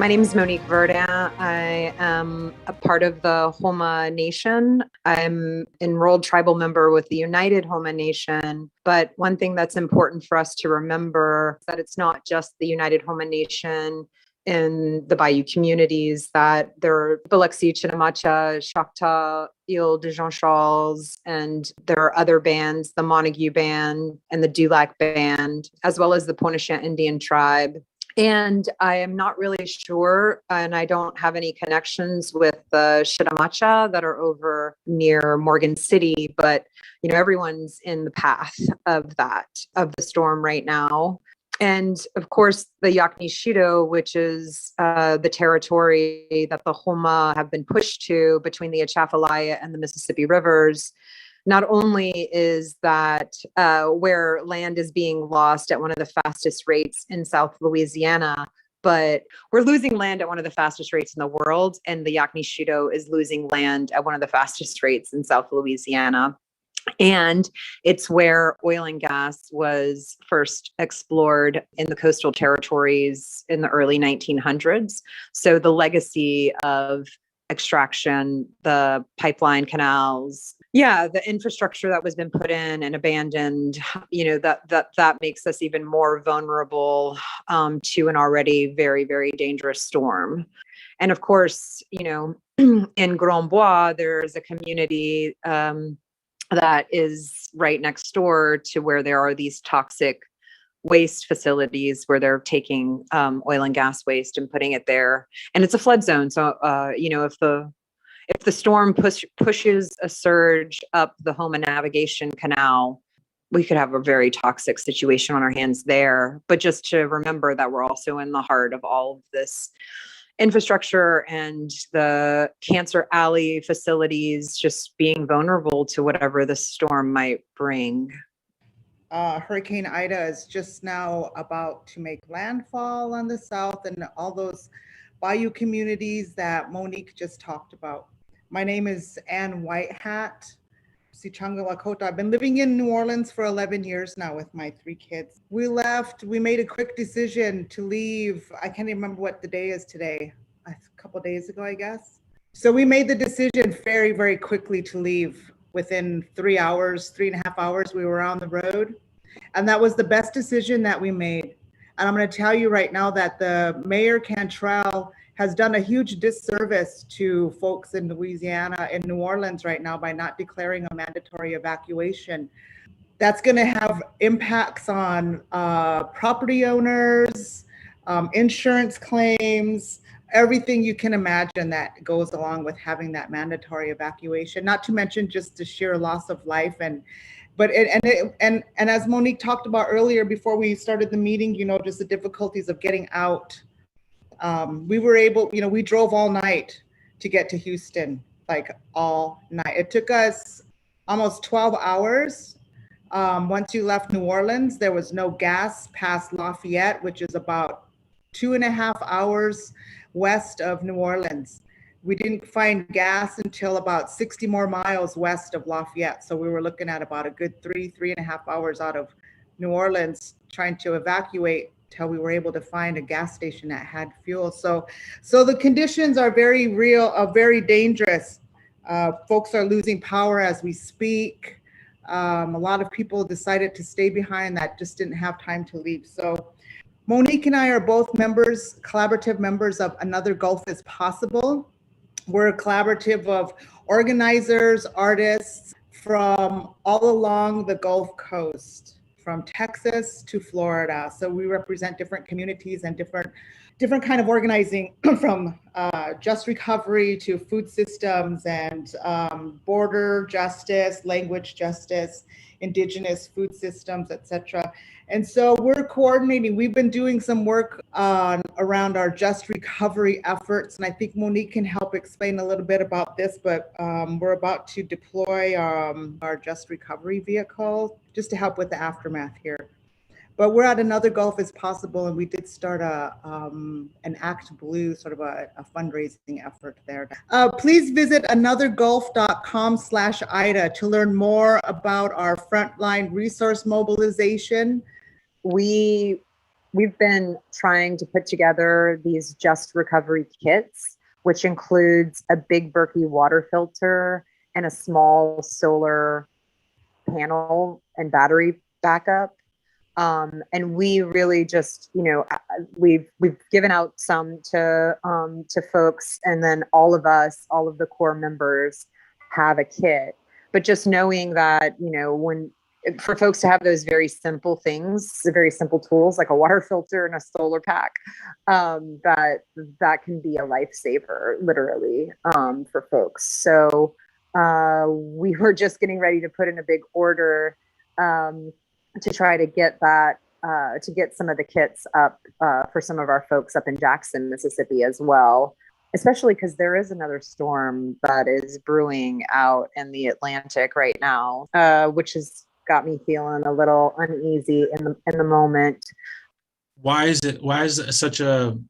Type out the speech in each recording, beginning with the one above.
My name is Monique Verdin. I am a part of the Homa Nation. I'm enrolled tribal member with the United Homa Nation. But one thing that's important for us to remember is that it's not just the United Homa Nation in the Bayou communities, that there are Biloxi, Chitimacha, Choctaw, Ile de Jean Charles, and there are other bands, the Montague Band and the Dulac Band, as well as the Pontiac Indian Tribe. And I am not really sure, and I don't have any connections with the Chitimacha that are over near Morgan City, but everyone's in the path of the storm right now. And of course, the Yakni-Shido, which is the territory that the Homa have been pushed to between the Atchafalaya and the Mississippi rivers. Not only is that where land is being lost at one of the fastest rates in South Louisiana, but we're losing land at one of the fastest rates in the world, and the Yakni-Shido is losing land at one of the fastest rates in South Louisiana. And it's where oil and gas was first explored in the coastal territories in the early 1900s. So the legacy of extraction, the pipeline canals, the infrastructure that was been put in and abandoned, that makes us even more vulnerable to an already very, very dangerous storm. And of course, in Grand Bois, there's a community that is right next door to where there are these toxic waste facilities where they're taking oil and gas waste and putting it there. And it's a flood zone. So, if the storm pushes a surge up the Homa Navigation Canal, we could have a very toxic situation on our hands there. But just to remember that we're also in the heart of all of this infrastructure and the Cancer Alley facilities just being vulnerable to whatever the storm might bring. Hurricane Ida is just now about to make landfall on the south and all those bayou communities that Monique just talked about. My name is Ann Whitehat, Sichanga Lakota. I've been living in New Orleans for 11 years now with my 3 kids. We made a quick decision to leave. I can't even remember what the day is today, a couple of days ago, I guess. So we made the decision very, very quickly to leave. Within 3.5 hours, we were on the road. And that was the best decision that we made. And I'm going to tell you right now that the Mayor Cantrell has done a huge disservice to folks in Louisiana and New Orleans right now by not declaring a mandatory evacuation. That's going to have impacts on property owners, insurance claims, everything you can imagine that goes along with having that mandatory evacuation, not to mention just the sheer loss of life. And as Monique talked about earlier before we started the meeting, just the difficulties of getting out. We drove all night to get to Houston, like all night. It took us almost 12 hours. Once you left New Orleans, there was no gas past Lafayette, which is about 2.5 hours west of New Orleans. We didn't find gas until about 60 more miles west of Lafayette. So we were looking at about a good 3.5 hours out of New Orleans trying to evacuate till we were able to find a gas station that had fuel. So the conditions are very real, very dangerous. Folks are losing power as we speak. A lot of people decided to stay behind that just didn't have time to leave. So Monique and I are both collaborative members of Another Gulf is Possible. We're a collaborative of organizers, artists from all along the Gulf Coast, from Texas to Florida. So we represent different communities and different kind of organizing from just recovery to food systems and border justice, language justice, indigenous food systems, etc. And so we're coordinating. We've been doing some work around our just recovery efforts. And I think Monique can help explain a little bit about this, but we're about to deploy our just recovery vehicle just to help with the aftermath here. But we're at Another Gulf is Possible, and we did start an Act Blue, sort of a fundraising effort there. Please visit anothergulf.com/Ida to learn more about our frontline resource mobilization. We we've been trying to put together these just recovery kits, which includes a big Berkey water filter and a small solar panel and battery backup. And we really just, we've given out some to folks, and then all of the core members have a kit. But just knowing that, when for folks to have those very simple things, very simple tools like a water filter and a solar pack, that can be a lifesaver, literally, for folks. So we were just getting ready to put in a big order to try to get that, to get some of the kits up for some of our folks up in Jackson, Mississippi as well, especially because there is another storm that is brewing out in the Atlantic right now, which has got me feeling a little uneasy in the moment. Why is such an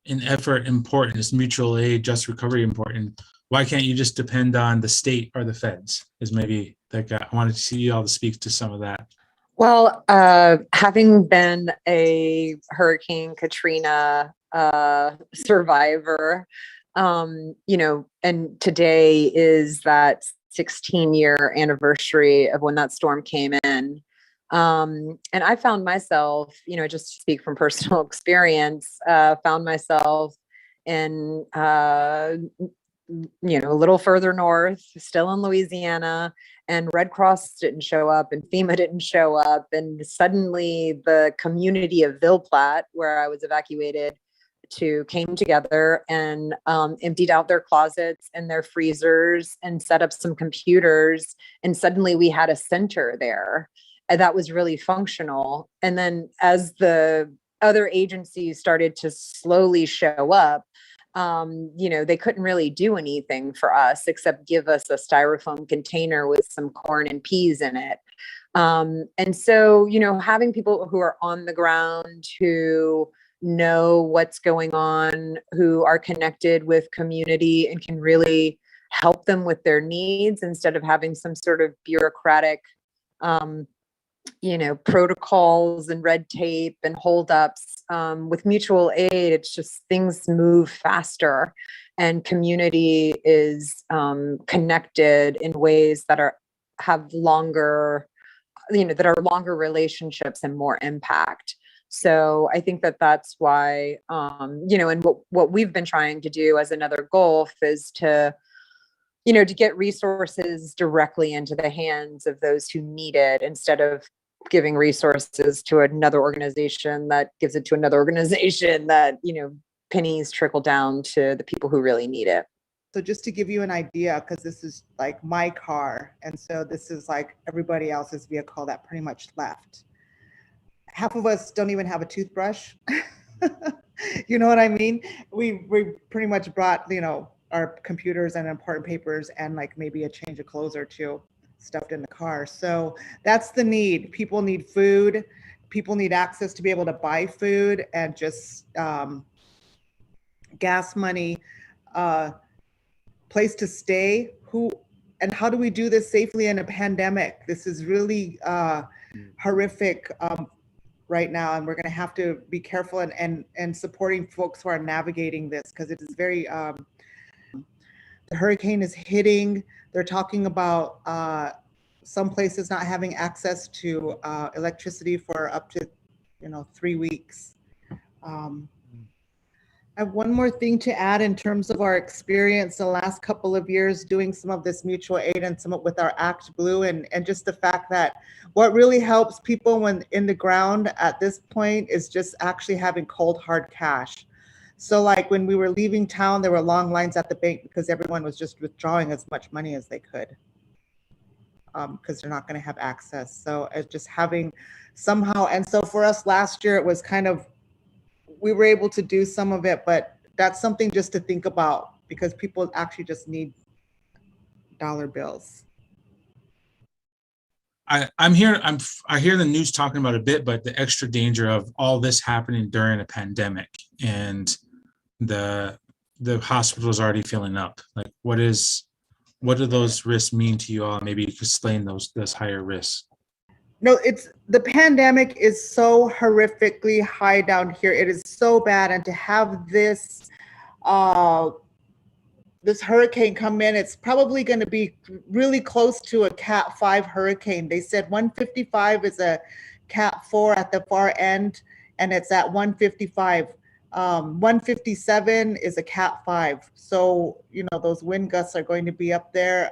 effort important? Is mutual aid, just recovery important? Why can't you just depend on the state or the feds? Is maybe that guy. I wanted to see you all to speak to some of that. Well, having been a Hurricane Katrina survivor, and today is that 16-year anniversary of when that storm came in. And I found myself, just to speak from personal experience, found myself in, a little further north, still in Louisiana, and Red Cross didn't show up and FEMA didn't show up. And suddenly the community of Ville Platte, where I was evacuated to, came together and emptied out their closets and their freezers and set up some computers. And suddenly we had a center there that was really functional. And then as the other agencies started to slowly show up, they couldn't really do anything for us except give us a styrofoam container with some corn and peas in it. And so, having people who are on the ground, who know what's going on, who are connected with community and can really help them with their needs instead of having some sort of bureaucratic, protocols and red tape and holdups. With mutual aid, it's just things move faster, and community is connected in ways that have longer, that are longer relationships and more impact. So I think that's why, and what we've been trying to do as another goal is to get resources directly into the hands of those who need it, instead of giving resources to another organization that gives it to another organization, that, pennies trickle down to the people who really need it. So just to give you an idea, because this is like my car, and so this is like everybody else's vehicle that pretty much left. Half of us don't even have a toothbrush. You know what I mean? We pretty much brought, our computers and important papers and like maybe a change of clothes or two stuffed in the car. So that's the need. People need food. People need access to be able to buy food, and just gas money, place to stay. And how do we do this safely in a pandemic? This is really horrific right now, and we're going to have to be careful and supporting folks who are navigating this, because it is very, the hurricane is hitting. They're talking about some places not having access to electricity for up to 3 weeks. I have one more thing to add in terms of our experience the last couple of years doing some of this mutual aid and some with our Act Blue, and just the fact that what really helps people when in the ground at this point is just actually having cold hard cash. So like when we were leaving town, there were long lines at the bank because everyone was just withdrawing as much money as they could, because they're not going to have access. So it's just having somehow, and so for us last year, it was kind of, we were able to do some of it, but that's something just to think about, because people actually just need dollar bills. I hear the news talking about a bit, but the extra danger of all this happening during a pandemic, and the hospital is already filling up. Like, what do those risks mean to you all? Maybe you could explain those higher risks. No, it's the pandemic is so horrifically high down here. It is so bad, and to have this uh, this hurricane come in, it's probably going to be really close to a Cat 5 hurricane. They said 155 is a Cat 4 at the far end, and it's at 155. 157 is a Cat 5. So, you know, those wind gusts are going to be up there.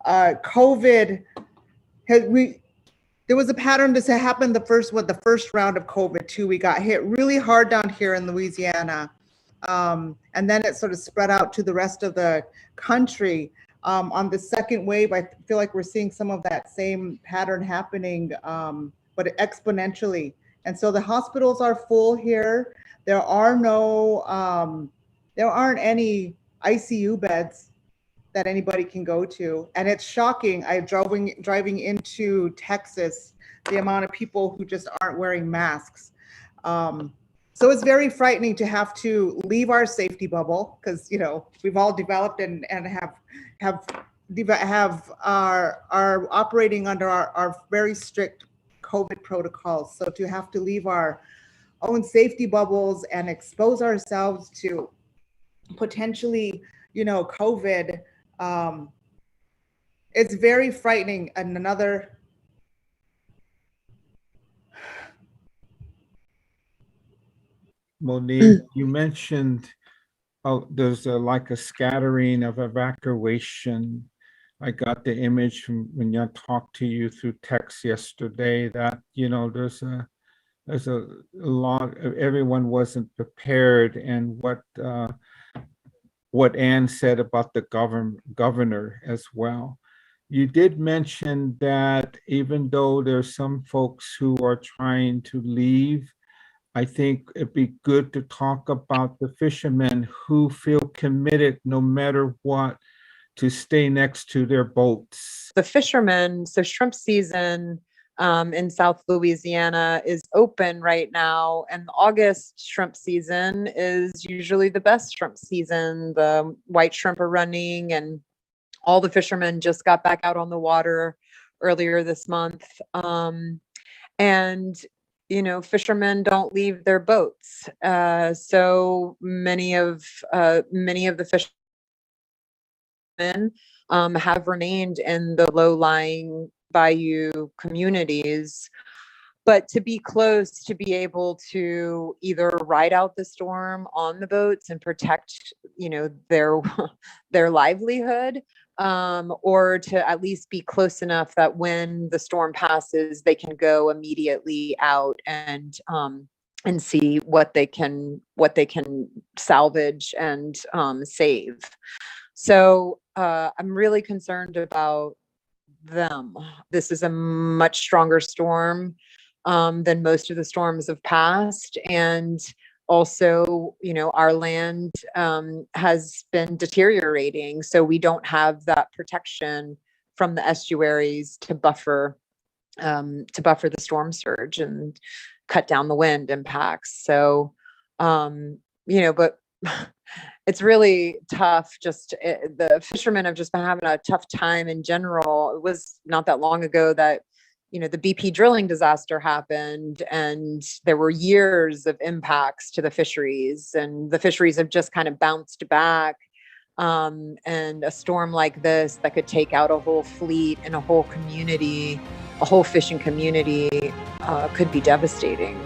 COVID, there was a pattern. This happened the first round of COVID too. We got hit really hard down here in Louisiana. And then it sort of spread out to the rest of the country. On the second wave, I feel like we're seeing some of that same pattern happening, but exponentially. And so the hospitals are full here. There aren't any ICU beds that anybody can go to. And it's shocking. Driving into Texas, the amount of people who just aren't wearing masks. So it's very frightening to have to leave our safety bubble, because, you know, we've all developed and are operating under our very strict COVID protocols. So to have to leave our own safety bubbles and expose ourselves to potentially, you know, COVID, it's very frightening. And Monique, you mentioned there's like a scattering of evacuation. I got the image from when I talked to you through text yesterday that, you know, there's a lot of, everyone wasn't prepared, and what Ann said about the governor as well. You did mention that even though there's some folks who are trying to leave, I think it'd be good to talk about the fishermen who feel committed no matter what to stay next to their boats. The fishermen, so shrimp season in South Louisiana is open right now, and August shrimp season is usually the best shrimp season. The white shrimp are running, and all the fishermen just got back out on the water earlier this month. And you know, fishermen don't leave their boats. So many of the fishermen have remained in the low-lying bayou communities. But to be close, to be able to either ride out the storm on the boats and protect, you know, their livelihood, or to at least be close enough that when the storm passes, they can go immediately out and see what they can salvage and save. So I'm really concerned about them. This is a much stronger storm than most of the storms of past, and also, you know, our land has been deteriorating, so we don't have that protection from the estuaries to buffer the storm surge and cut down the wind impacts. So, you know, but it's really tough. The fishermen have just been having a tough time in general. It was not that long ago that, you know, the BP drilling disaster happened, and there were years of impacts to the fisheries, and the fisheries have just kind of bounced back. And a storm like this that could take out a whole fleet and a whole community, a whole fishing community, could be devastating.